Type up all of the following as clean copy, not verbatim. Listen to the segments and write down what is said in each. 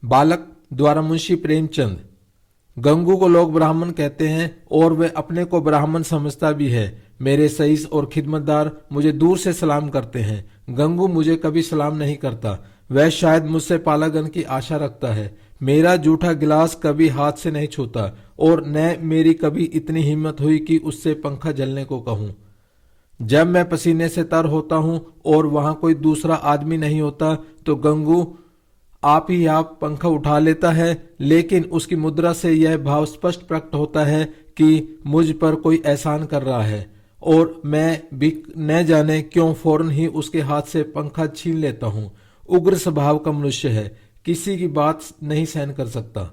बालक द्वारा मुंशी प्रेमचंद। गंगू को लोग ब्राह्मण कहते हैं और वह अपने को ब्राह्मण समझता भी है। मेरे सईस और खिदमतदार मुझे दूर से सलाम करते हैं। गंगू मुझे कभी सलाम नहीं करता। वह शायद मुझसे पालागन की आशा रखता है। मेरा जूठा गिलास कभी हाथ से नहीं छूता और न मेरी कभी इतनी हिम्मत हुई कि उससे पंखा जलने को कहूं। जब मैं पसीने से तर होता हूं और वहां कोई दूसरा आदमी नहीं होता तो गंगू आप ही आप पंखा उठा लेता है, लेकिन उसकी मुद्रा से यह भाव स्पष्ट प्रकट होता है कि मुझ पर कोई एहसान कर रहा है और मैं भी न जाने क्यों फौरन ही उसके हाथ से पंखा छीन लेता हूं। उग्र स्वभाव का मनुष्य है, किसी की बात नहीं सहन कर सकता।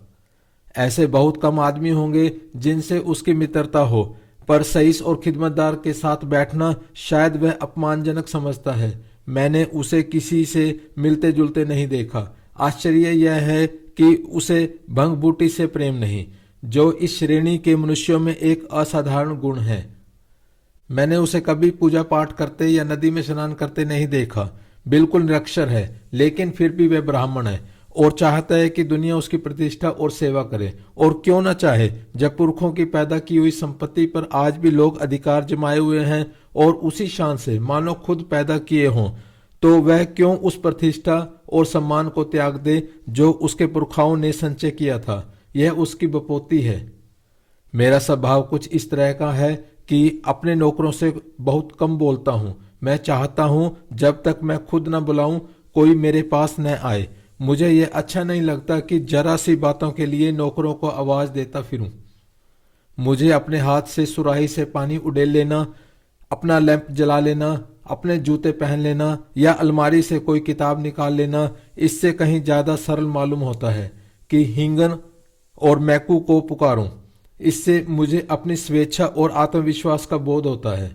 ऐसे बहुत कम आदमी होंगे जिनसे उसकी मित्रता हो, पर सईस और खिदमतदार के साथ बैठना शायद वह अपमानजनक समझता है। मैंने उसे किसी से मिलते जुलते नहीं देखा। आश्चर्य यह है कि उसे भंग बूटी से प्रेम नहीं, जो इस श्रेणी के मनुष्यों में एक असाधारण गुण है। मैंने उसे कभी पूजा पाठ करते या नदी में स्नान करते नहीं देखा। बिल्कुल निरक्षर है, लेकिन फिर भी वह ब्राह्मण है और चाहता है कि दुनिया उसकी प्रतिष्ठा और सेवा करे। और क्यों न चाहे, जब पुरखों की पैदा की हुई संपत्ति पर आज भी लोग अधिकार जमाए हुए हैं और उसी शान से मानो खुद पैदा किए हों, तो वह क्यों उस प्रतिष्ठा और सम्मान को त्याग दे जो उसके पुरखाओं ने संचय किया था। यह उसकी बपोती है। मेरा स्वभाव कुछ इस तरह का है कि अपने नौकरों से बहुत कम बोलता हूं। मैं चाहता हूं जब तक मैं खुद न बुलाऊं कोई मेरे पास न आए। मुझे यह अच्छा नहीं लगता कि जरा सी बातों के लिए नौकरों को आवाज देता फिरूं। मुझे अपने हाथ से सुराही से पानी उड़ेल लेना, अपना लैंप जला लेना, अपने जूते पहन लेना या अलमारी से कोई किताब निकाल लेना इससे कहीं ज्यादा सरल मालूम होता है कि हिंगन और मैकू को पुकारूं। इससे मुझे अपनी स्वेच्छा और आत्मविश्वास का बोध होता है।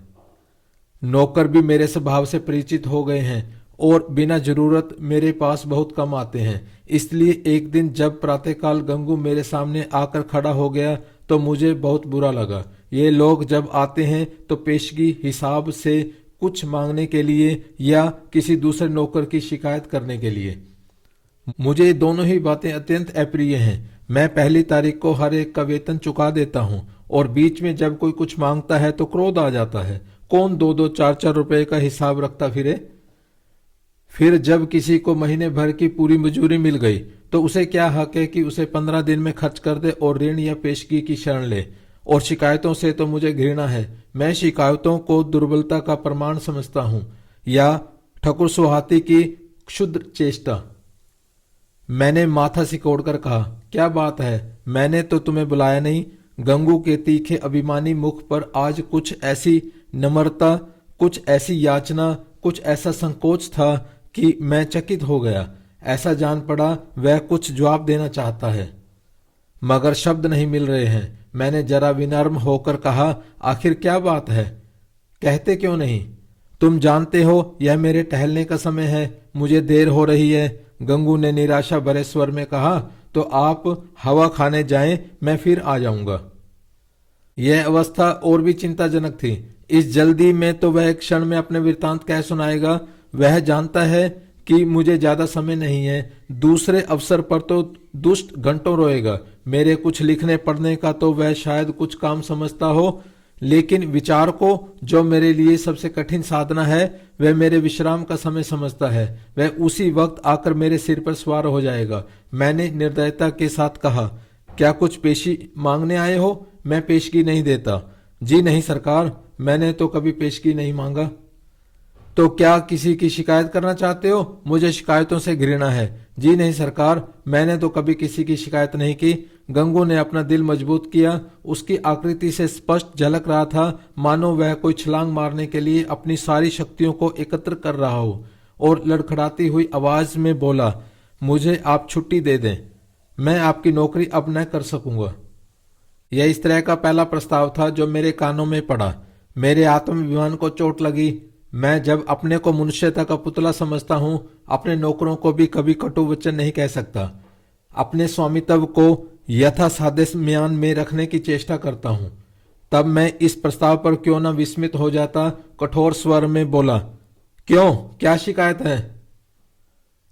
नौकर भी मेरे स्वभाव से परिचित हो गए हैं और बिना जरूरत मेरे पास बहुत कम आते हैं। इसलिए एक दिन जब प्रातःकाल गंगू मेरे सामने आकर खड़ा हो गया तो मुझे बहुत बुरा लगा। ये लोग जब आते हैं तो पेशगी हिसाब से कुछ मांगने के लिए या किसी दूसरे नौकर की शिकायत करने के लिए। मुझे दोनों ही बातें अत्यंत अप्रिय हैं। मैं पहली तारीख को हर एक का वेतन चुका देता हूं और बीच में जब कोई कुछ मांगता है तो क्रोध आ जाता है। कौन 2-2, 4-4 रुपए का हिसाब रखता फिरे। फिर जब किसी को महीने भर की पूरी मजूरी मिल गई तो उसे क्या हक है कि उसे 15 दिन में खर्च कर दे और ऋण या पेशगी की शरण ले। और शिकायतों से तो मुझे घृणा है। मैं शिकायतों को दुर्बलता का प्रमाण समझता हूं या ठकुर सुहाती की क्षुद्र चेष्टा। मैंने माथा सिकोड़कर कहा, क्या बात है, मैंने तो तुम्हें बुलाया नहीं। गंगू के तीखे अभिमानी मुख पर आज कुछ ऐसी नम्रता, कुछ ऐसी याचना, कुछ ऐसा संकोच था कि मैं चकित हो गया। ऐसा जान पड़ा वह कुछ जवाब देना चाहता है मगर शब्द नहीं मिल रहे हैं। मैंने जरा विनम्र होकर कहा, आखिर क्या बात है, कहते क्यों नहीं। तुम जानते हो यह मेरे टहलने का समय है, मुझे देर हो रही है। गंगू ने निराशा भरे स्वर में कहा, तो आप हवा खाने जाएं, मैं फिर आ जाऊंगा। यह अवस्था और भी चिंताजनक थी। इस जल्दी में तो वह एक क्षण में अपने वृत्तांत कह सुनाएगा। वह जानता है कि मुझे ज्यादा समय नहीं है। दूसरे अवसर पर तो दुष्ट घंटों रोएगा। मेरे कुछ लिखने पढ़ने का तो वह शायद कुछ काम समझता हो, लेकिन विचार को, जो मेरे लिए सबसे कठिन साधना है, वह मेरे विश्राम का समय समझता है। वह उसी वक्त आकर मेरे सिर पर सवार हो जाएगा। मैंने निर्दयता के साथ कहा, क्या कुछ पेशी मांगने आए हो। मैं पेशगी नहीं देता। जी नहीं सरकार, मैंने तो कभी पेशगी नहीं मांगा। तो क्या किसी की शिकायत करना चाहते हो। मुझे शिकायतों से घृणा है। जी नहीं सरकार, मैंने तो कभी किसी की शिकायत नहीं की। गंगू ने अपना दिल मजबूत किया। उसकी आकृति से स्पष्ट झलक रहा था मानो वह कोई छलांग मारने के लिए अपनी सारी शक्तियों को एकत्र कर रहा हो, और लड़खड़ाती हुई आवाज में बोला, मुझे आप छुट्टी दे दें, मैं आपकी नौकरी अब न कर सकूंगा। यह इस तरह का पहला प्रस्ताव था जो मेरे कानों में पड़ा। मेरे आत्माभिमान को चोट लगी। मैं जब अपने को मनुष्यता का पुतला समझता हूं, अपने नौकरों को भी कभी कटु वचन नहीं कह सकता। अपने स्वामित्व को यथासाध्य म्यान में रखने की चेष्टा करता हूं। तब मैं इस प्रस्ताव पर क्यों न विस्मित हो जाता। कठोर स्वर में बोला, क्यों, क्या शिकायत है।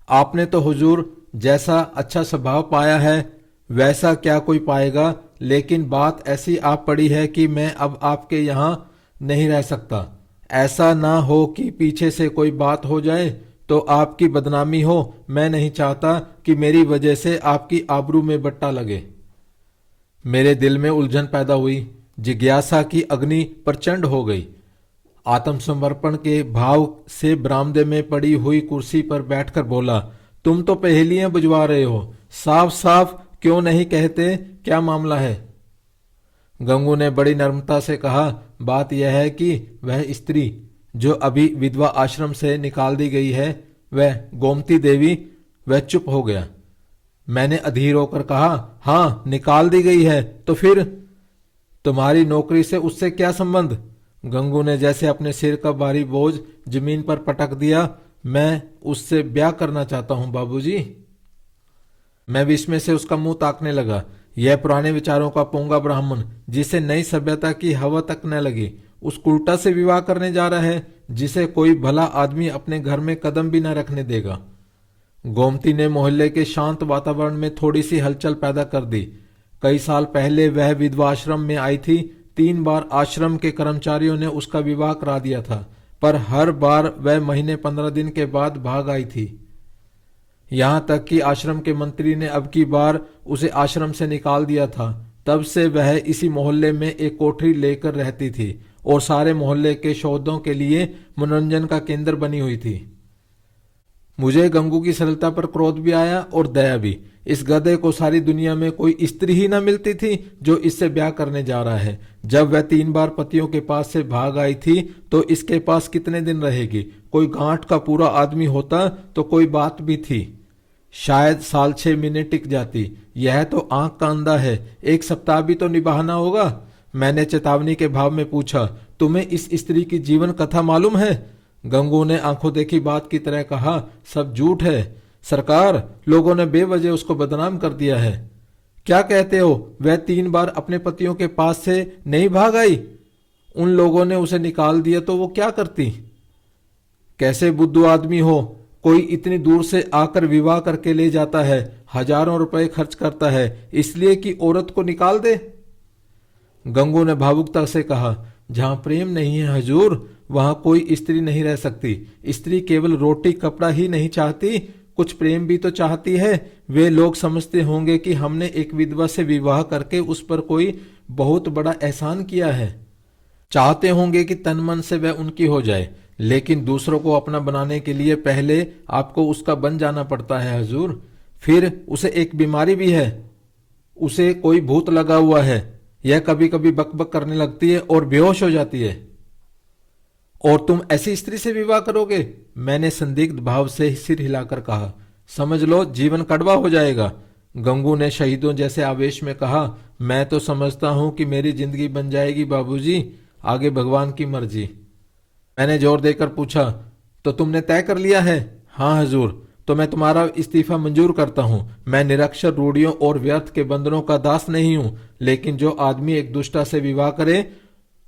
आपने तो हुजूर जैसा अच्छा स्वभाव पाया है वैसा क्या कोई पाएगा, लेकिन बात ऐसी आ पड़ी है कि मैं अब आपके यहाँ नहीं रह सकता। ऐसा ना हो कि पीछे से कोई बात हो जाए तो आपकी बदनामी हो। मैं नहीं चाहता कि मेरी वजह से आपकी आबरू में बट्टा लगे। मेरे दिल में उलझन पैदा हुई। जिज्ञासा की अग्नि प्रचंड हो गई। आत्मसमर्पण के भाव से बरामदे में पड़ी हुई कुर्सी पर बैठकर बोला, तुम तो पहेलियां बुझवा रहे हो, साफ साफ क्यों नहीं कहते क्या मामला है? गंगू ने बड़ी नम्रता से कहा, बात यह है कि वह स्त्री जो अभी विधवा आश्रम से निकाल दी गई है, वह गोमती देवी। वह चुप हो गया। मैंने अधीर होकर कहा, हाँ निकाल दी गई है तो फिर? तुम्हारी नौकरी से उससे क्या संबंध? गंगू ने जैसे अपने सिर का भारी बोझ जमीन पर पटक दिया। मैं उससे ब्याह करना चाहता हूं बाबूजी। मैं विस्मय से उसका मुंह ताकने लगा। यह पुराने विचारों का पोंगा ब्राह्मण, जिसे नई सभ्यता की हवा तक न लगी, उस कुर्टा से विवाह करने जा रहा है जिसे कोई भला आदमी अपने घर में कदम भी न रखने देगा। गोमती ने मोहल्ले के शांत वातावरण में थोड़ी सी हलचल पैदा कर दी। कई साल पहले वह विधवा आश्रम में आई थी। 3 बार आश्रम के कर्मचारियों ने उसका विवाह करा दिया था, पर हर बार वह महीने 15 दिन के बाद भाग आई थी। यहां तक कि आश्रम के मंत्री ने अब की बार उसे आश्रम से निकाल दिया था। तब से वह इसी मोहल्ले में एक कोठरी लेकर रहती थी और सारे मोहल्ले के शोधों के लिए मनोरंजन का केंद्र बनी हुई थी। मुझे गंगू की सरलता पर क्रोध भी आया और दया भी। इस गधे को सारी दुनिया में कोई स्त्री ही न मिलती थी जो इससे ब्याह करने जा रहा है। जब वह 3 बार पतियों के पास से भाग आई थी तो इसके पास कितने दिन रहेगी? कोई गांठ का पूरा आदमी होता तो कोई बात भी थी, शायद साल 6 महीने टिक जाती। यह तो आंख का अंधा है, 1 सप्ताह भी तो निभाना होगा। मैंने चेतावनी के भाव में पूछा, तुम्हें इस स्त्री की जीवन कथा मालूम है? गंगू ने आंखों देखी बात की तरह कहा, सब झूठ है सरकार, लोगों ने बेवजह उसको बदनाम कर दिया है। क्या कहते हो? वह 3 बार अपने पतियों के पास से नहीं भाग आई? उन लोगों ने उसे निकाल दिया तो वो क्या करती? कैसे बुद्धू आदमी हो, कोई इतनी दूर से आकर विवाह करके ले जाता है, हजारों रुपए खर्च करता है इसलिए कि औरत को निकाल दे? गंगू ने भावुकता से कहा, जहां प्रेम नहीं है हजूर, वहां कोई स्त्री नहीं रह सकती। स्त्री केवल रोटी कपड़ा ही नहीं चाहती, कुछ प्रेम भी तो चाहती है। वे लोग समझते होंगे कि हमने एक विधवा से विवाह करके उस पर कोई बहुत बड़ा एहसान किया है। चाहते होंगे कि तन मन से वह उनकी हो जाए, लेकिन दूसरों को अपना बनाने के लिए पहले आपको उसका बन जाना पड़ता है हजूर। फिर उसे एक बीमारी भी है, उसे कोई भूत लगा हुआ है। यह कभी कभी बकबक करने लगती है और बेहोश हो जाती है। और तुम ऐसी स्त्री से विवाह करोगे? मैंने संदिग्ध भाव से सिर हिलाकर कहा, समझ लो जीवन कड़वा हो जाएगा। गंगू ने शहीदों जैसे आवेश में कहा, मैं तो समझता हूं कि मेरी जिंदगी बन जाएगी बाबूजी, आगे भगवान की मर्जी। मैंने जोर देकर पूछा, तो तुमने तय कर लिया है? हाँ हजूर, तो मैं तुम्हारा इस्तीफा मंजूर करता हूं। मैं निरक्षर रूढ़ियों और व्यर्थ के बंधनों का दास नहीं हूं, लेकिन जो आदमी एक दुष्टा से विवाह करे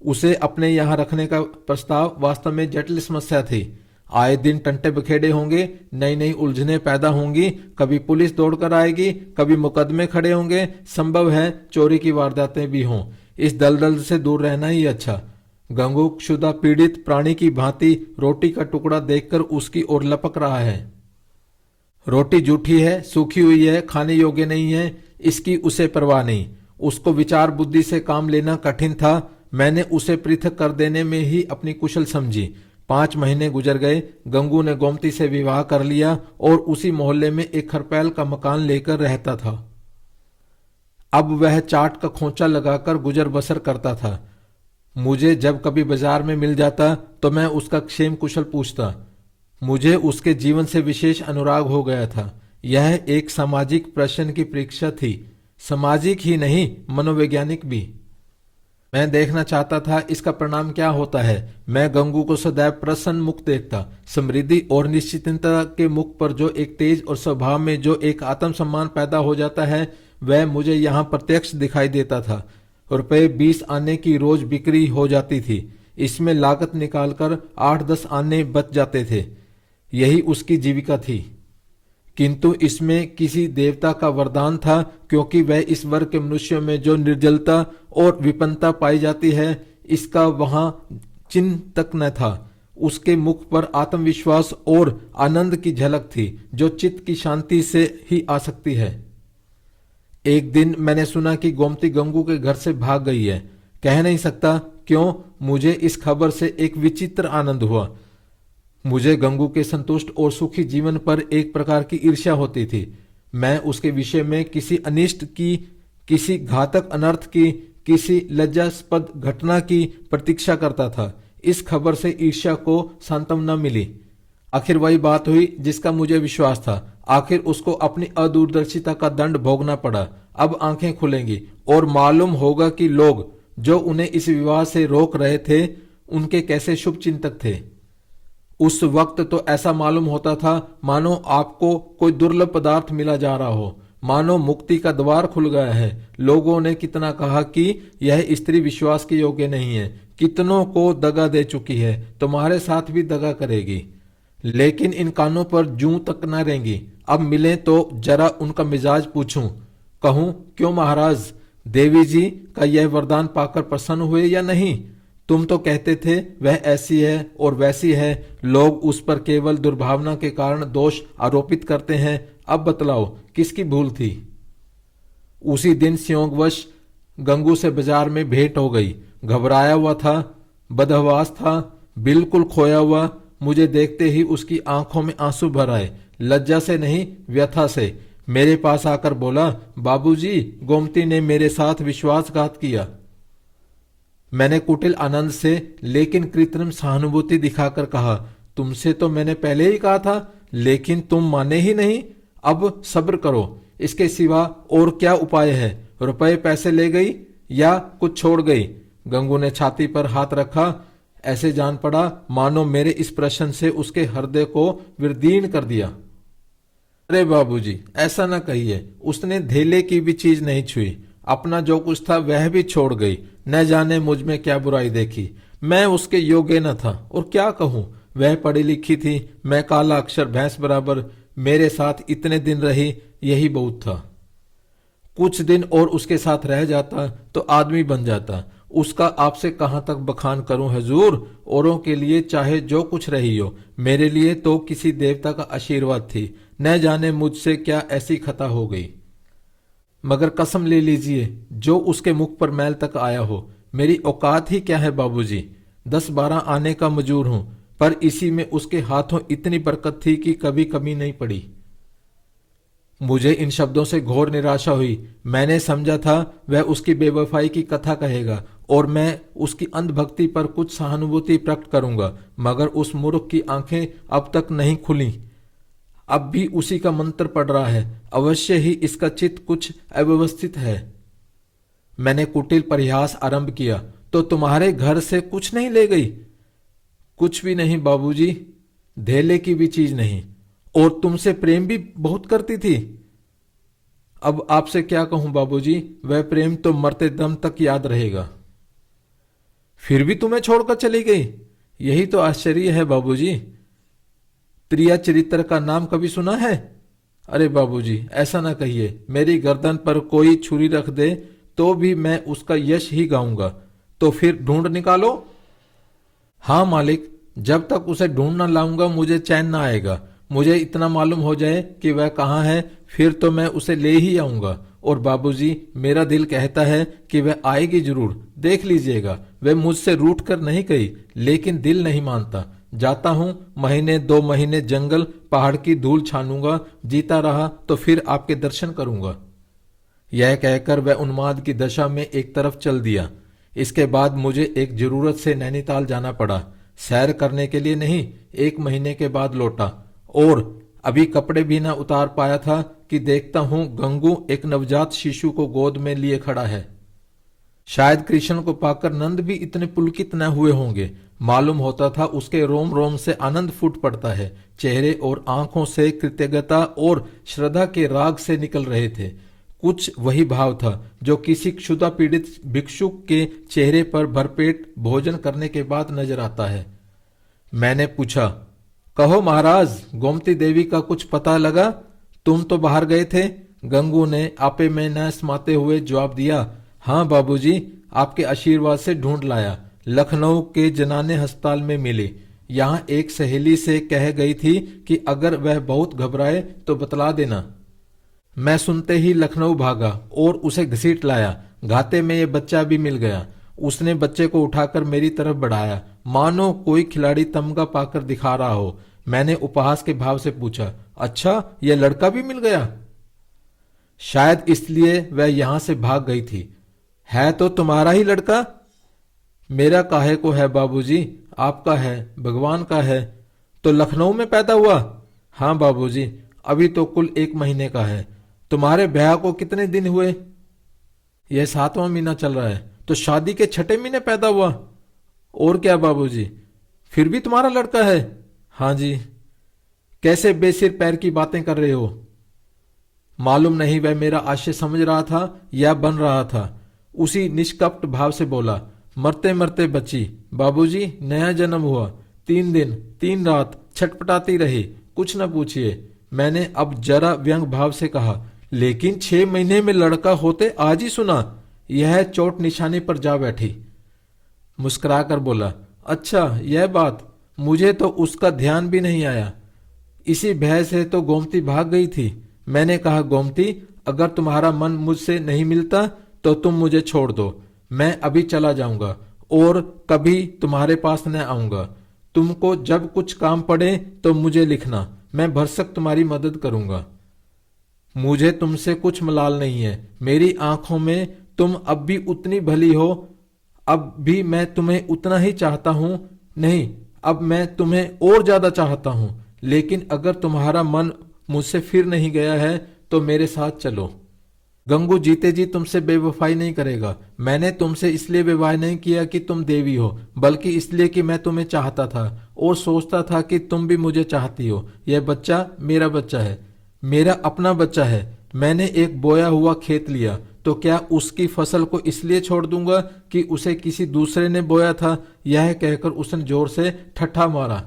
उसे अपने यहां रखने का प्रस्ताव वास्तव में जटिल समस्या थी। आए दिन टंटे बखेड़े होंगे, नई नई उलझनें पैदा होंगी, कभी पुलिस दौड़कर आएगी, कभी मुकदमे खड़े होंगे, संभव है चोरी की वारदातें भी हों। इस दलदल से दूर रहना ही अच्छा। गंगू क्षुधा पीड़ित प्राणी की भांति रोटी का टुकड़ा देखकर उसकी ओर लपक रहा है। रोटी जूठी है, सूखी हुई है, खाने योग्य नहीं है, इसकी उसे परवाह नहीं। उसको विचार बुद्धि से काम लेना कठिन था। मैंने उसे पृथक कर देने में ही अपनी कुशल समझी। 5 महीने गुजर गए। गंगू ने गोमती से विवाह कर लिया और उसी मोहल्ले में एक खरपैल का मकान लेकर रहता था। अब वह चाट का खोंचा लगाकर गुजर बसर करता था। मुझे जब कभी बाजार में मिल जाता तो मैं उसका क्षेम कुशल पूछता। मुझे उसके जीवन से विशेष अनुराग हो गया था। यह एक सामाजिक प्रश्न की परीक्षा थी, सामाजिक ही नहीं मनोवैज्ञानिक भी। मैं देखना चाहता था इसका परिणाम क्या होता है। मैं गंगू को सदैव प्रसन्न मुख देखता। समृद्धि और निश्चिंतता के मुख पर जो एक तेज और स्वभाव में जो एक आत्मसम्मान पैदा हो जाता है, वह मुझे यहाँ प्रत्यक्ष दिखाई देता था। रुपए 20 आने की रोज बिक्री हो जाती थी। इसमें लागत निकालकर 8-10 आने बच जाते थे। यही उसकी जीविका थी। किंतु इसमें किसी देवता का वरदान था, क्योंकि वह इस वर्ग के मनुष्यों में जो निर्जलता और विपन्नता पाई जाती है, इसका वहां चिन्ह तक न था। उसके मुख पर आत्मविश्वास और आनंद की झलक थी, जो चित्त की शांति से ही आ सकती है। एक दिन मैंने सुना कि गोमती गंगू के घर से भाग गई है। कह नहीं सकता क्यों, मुझे इस खबर से एक विचित्र आनंद हुआ। मुझे गंगू के संतुष्ट और सुखी जीवन पर एक प्रकार की ईर्ष्या होती थी। मैं उसके विषय में किसी अनिष्ट की, किसी घातक अनर्थ की, किसी लज्जास्पद घटना की प्रतीक्षा करता था। इस खबर से ईर्ष्या को सांत्वना मिली। आखिर वही बात हुई जिसका मुझे विश्वास था। आखिर उसको अपनी अदूरदर्शिता का दंड भोगना पड़ा। अब आंखें खुलेंगी और मालूम होगा कि लोग जो उन्हें इस विवाह से रोक रहे थे, उनके कैसे शुभ चिंतक थे। उस वक्त तो ऐसा मालूम होता था मानो आपको कोई दुर्लभ पदार्थ मिला जा रहा हो, मानो मुक्ति का द्वार खुल गया है। लोगों ने कितना कहा कि यह स्त्री विश्वास के योग्य नहीं है, कितनों को दगा दे चुकी है, तुम्हारे साथ भी दगा करेगी। लेकिन इन कानों पर जूं तक न रहेंगी। अब मिले तो जरा उनका मिजाज पूछूं, कहूं क्यों महाराज, देवी जी का यह वरदान पाकर प्रसन्न हुए या नहीं? तुम तो कहते थे वह ऐसी है और वैसी है, लोग उस पर केवल दुर्भावना के कारण दोष आरोपित करते हैं। अब बतलाओ किसकी भूल थी? उसी दिन संयोगवश गंगू से बाजार में भेंट हो गई। घबराया हुआ था, बदहवास था, बिल्कुल खोया हुआ। मुझे देखते ही उसकी आंखों में आंसू भर आए, लज्जा से नहीं व्यथा से। मेरे पास आकर बोला, बाबूजी, गोमती ने मेरे साथ विश्वासघात किया। मैंने कुटिल आनंद से लेकिन कृत्रिम सहानुभूति दिखाकर कहा, तुमसे तो मैंने पहले ही कहा था, लेकिन तुम माने ही नहीं। अब सब्र करो, इसके सिवा और क्या उपाय है? रुपए पैसे ले गई या कुछ छोड़ गई? गंगू ने छाती पर हाथ रखा। ऐसे जान पड़ा मानो मेरे इस प्रश्न से उसके हृदय को विदीर्ण कर दिया। अरे बाबूजी, ऐसा न कहिए, उसने धेले की भी चीज नहीं छुई। अपना जो कुछ था वह भी छोड़ गई। न जाने मुझ में क्या बुराई देखी। मैं उसके योग्य न था, और क्या कहूं, वह पढ़ी लिखी थी, मैं काला अक्षर भैंस बराबर। मेरे साथ इतने दिन रही, यही बहुत था। कुछ दिन और उसके साथ रह जाता तो आदमी बन जाता। उसका आपसे कहां तक बखान करूं हुजूर। औरों के लिए चाहे जो कुछ रही हो, मेरे लिए तो किसी देवता का आशीर्वाद थी। न जाने मुझसे क्या ऐसी खता हो गई। मगर कसम ले लीजिए, जो उसके मुख पर मैल तक आया हो, मेरी औकात ही क्या है बाबूजी। 10-12 आने का मजूर हूं, पर इसी में उसके हाथों इतनी बरकत थी कि कभी कमी नहीं पड़ी। मुझे इन शब्दों से घोर निराशा हुई। मैंने समझा था वह उसकी बेवफाई की कथा कहेगा और मैं उसकी अंधभक्ति पर कुछ सहानुभूति प्रकट करूंगा, मगर उस मूर्ख की आंखें अब तक नहीं खुली। अब भी उसी का मंत्र पड़ रहा है। अवश्य ही इसका चित्त कुछ अव्यवस्थित है। मैंने कुटिल परिहास आरंभ किया, तो तुम्हारे घर से कुछ नहीं ले गई? कुछ भी नहीं बाबूजी, धेले की भी चीज नहीं। और तुमसे प्रेम भी बहुत करती थी। अब आपसे क्या कहूं बाबूजी, वह प्रेम तो मरते दम तक याद रहेगा। फिर भी तुम्हें छोड़कर चली गई, यही तो आश्चर्य है बाबूजी। प्रिया चरित्र का नाम कभी सुना है? अरे बाबूजी, ऐसा ना कहिए। मेरी गर्दन पर कोई छुरी रख दे तो भी मैं उसका यश ही गाऊंगा। तो फिर ढूंढ निकालो। हाँ मालिक, जब तक उसे ढूंढ न लाऊंगा मुझे चैन ना आएगा। मुझे इतना मालूम हो जाए कि वह कहाँ है, फिर तो मैं उसे ले ही आऊंगा। और बाबूजी, मेरा दिल कहता है कि वह आएगी जरूर, देख लीजिएगा। वह मुझसे रूठ कर नहीं गई, लेकिन दिल नहीं मानता। जाता हूं, महीने 2 महीने जंगल पहाड़ की धूल छानूंगा, जीता रहा तो फिर आपके दर्शन करूंगा। यह कहकर वह उन्माद की दशा में एक तरफ चल दिया। इसके बाद मुझे एक जरूरत से नैनीताल जाना पड़ा। सैर करने के लिए नहीं, 1 महीने के बाद लौटा और अभी कपड़े भी न उतार पाया था कि देखता हूं गंगू एक नवजात शिशु को गोद में लिए खड़ा है। शायद कृष्ण को पाकर नंद भी इतने पुलकित न हुए होंगे। मालूम होता था उसके रोम रोम से आनंद फूट पड़ता है। चेहरे और आंखों से कृतज्ञता और श्रद्धा के राग से निकल रहे थे। कुछ वही भाव था जो किसी क्षुधा पीड़ित भिक्षुक के चेहरे पर भरपेट भोजन करने के बाद नजर आता है। मैंने पूछा, कहो महाराज, गोमती देवी का कुछ पता लगा? तुम तो बाहर गए थे? गंगू ने आपे में न समाते हुए जवाब दिया। हाँ बाबूजी, आपके आशीर्वाद से ढूंढ लाया। लखनऊ के जनाने अस्पताल में मिली। यहाँ एक सहेली से कह गई थी कि अगर वह बहुत घबराए तो बतला देना। मैं सुनते ही लखनऊ भागा और उसे घसीट लाया। घाते में ये बच्चा भी मिल गया। उसने बच्चे को उठाकर मेरी तरफ बढ़ाया, मानो कोई खिलाड़ी तमगा पाकर दिखा रहा हो। मैंने उपहास के भाव से पूछा, अच्छा यह लड़का भी मिल गया? शायद इसलिए वह यहां से भाग गई थी। है तो तुम्हारा ही लड़का? मेरा काहे को है बाबूजी, आपका है, भगवान का है। तो लखनऊ में पैदा हुआ? हाँ बाबूजी, अभी तो कुल 1 महीने का है। तुम्हारे ब्याह को कितने दिन हुए? यह 7वां महीना चल रहा है। तो शादी के 6ठे महीने पैदा हुआ? और क्या बाबूजी, फिर भी तुम्हारा लड़का है? हाँ जी। कैसे बेसिर पैर की बातें कर रहे हो? मालूम नहीं वह मेरा आशय समझ रहा था या बन रहा था। उसी निष्कपट भाव से बोला, मरते मरते बची बाबूजी, नया जन्म हुआ। 3 दिन 3 रात छटपटाती रही, कुछ न पूछिए। मैंने अब जरा व्यंग भाव से कहा, लेकिन 6 महीने में लड़का होते आज ही सुना। यह चोट निशानी पर जा बैठी। मुस्कुराकर बोला, अच्छा यह बात, मुझे तो उसका ध्यान भी नहीं आया। इसी भय से तो गोमती भाग गई थी। मैंने कहा, गोमती अगर तुम्हारा मन मुझसे नहीं मिलता तो तुम मुझे छोड़ दो। मैं अभी चला जाऊंगा और कभी तुम्हारे पास न आऊंगा। तुमको जब कुछ काम पड़े तो मुझे लिखना, मैं भरसक तुम्हारी मदद करूंगा। मुझे तुमसे कुछ मलाल नहीं है। मेरी आंखों में तुम अब भी उतनी भली हो। अब भी मैं तुम्हें उतना ही चाहता हूं। नहीं, अब मैं तुम्हें और ज्यादा चाहता हूं। लेकिन अगर तुम्हारा मन मुझसे फिर नहीं गया है तो मेरे साथ चलो। गंगू जीते जी तुमसे बेवफाई नहीं करेगा। मैंने तुमसे इसलिए विवाह नहीं किया कि तुम देवी हो, बल्कि इसलिए कि मैं तुम्हें चाहता था और सोचता था कि तुम भी मुझे चाहती हो। यह बच्चा मेरा बच्चा है, मेरा अपना बच्चा है। मैंने एक बोया हुआ खेत लिया तो क्या उसकी फसल को इसलिए छोड़ दूंगा कि उसे किसी दूसरे ने बोया था? यह कहकर उसने जोर से ठट्ठा मारा।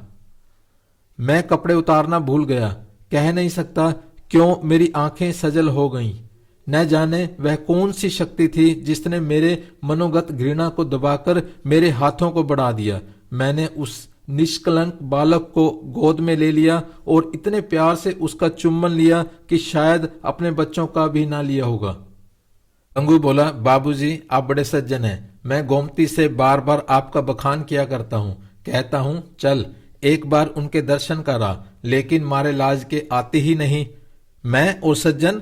मैं कपड़े उतारना भूल गया। कह नहीं सकता क्यों मेरी आंखें सजल हो गईं। न जाने वह कौन सी शक्ति थी जिसने मेरे मनोगत घृणा को दबाकर मेरे हाथों को बढ़ा दिया। मैंने उस निष्कलंक बालक को गोद में ले लिया और इतने प्यार से उसका चुम्बन लिया कि शायद अपने बच्चों का भी ना लिया होगा। गंगू बोला, बाबूजी आप बड़े सज्जन हैं। मैं गोमती से बार बार आपका बखान किया करता हूँ। कहता हूँ चल एक बार उनके दर्शन करा, लेकिन मारे लाज के आते ही नहीं। मैं और सज्जन,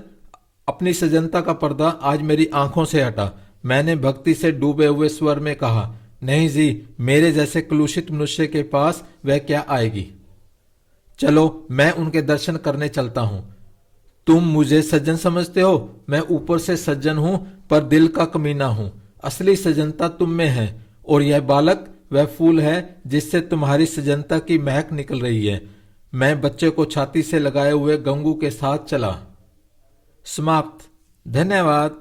अपनी सज्जनता का पर्दा आज मेरी आंखों से हटा। मैंने भक्ति से डूबे हुए स्वर में कहा, नहीं जी, मेरे जैसे कलुषित मनुष्य के पास वह क्या आएगी। चलो मैं उनके दर्शन करने चलता हूं। तुम मुझे सज्जन समझते हो? मैं ऊपर से सज्जन हूं पर दिल का कमीना हूं। असली सज्जनता तुम में है और यह बालक वह फूल है जिससे तुम्हारी सज्जनता की महक निकल रही है। मैं बच्चे को छाती से लगाए हुए गंगू के साथ चला। समाप्त। धन्यवाद।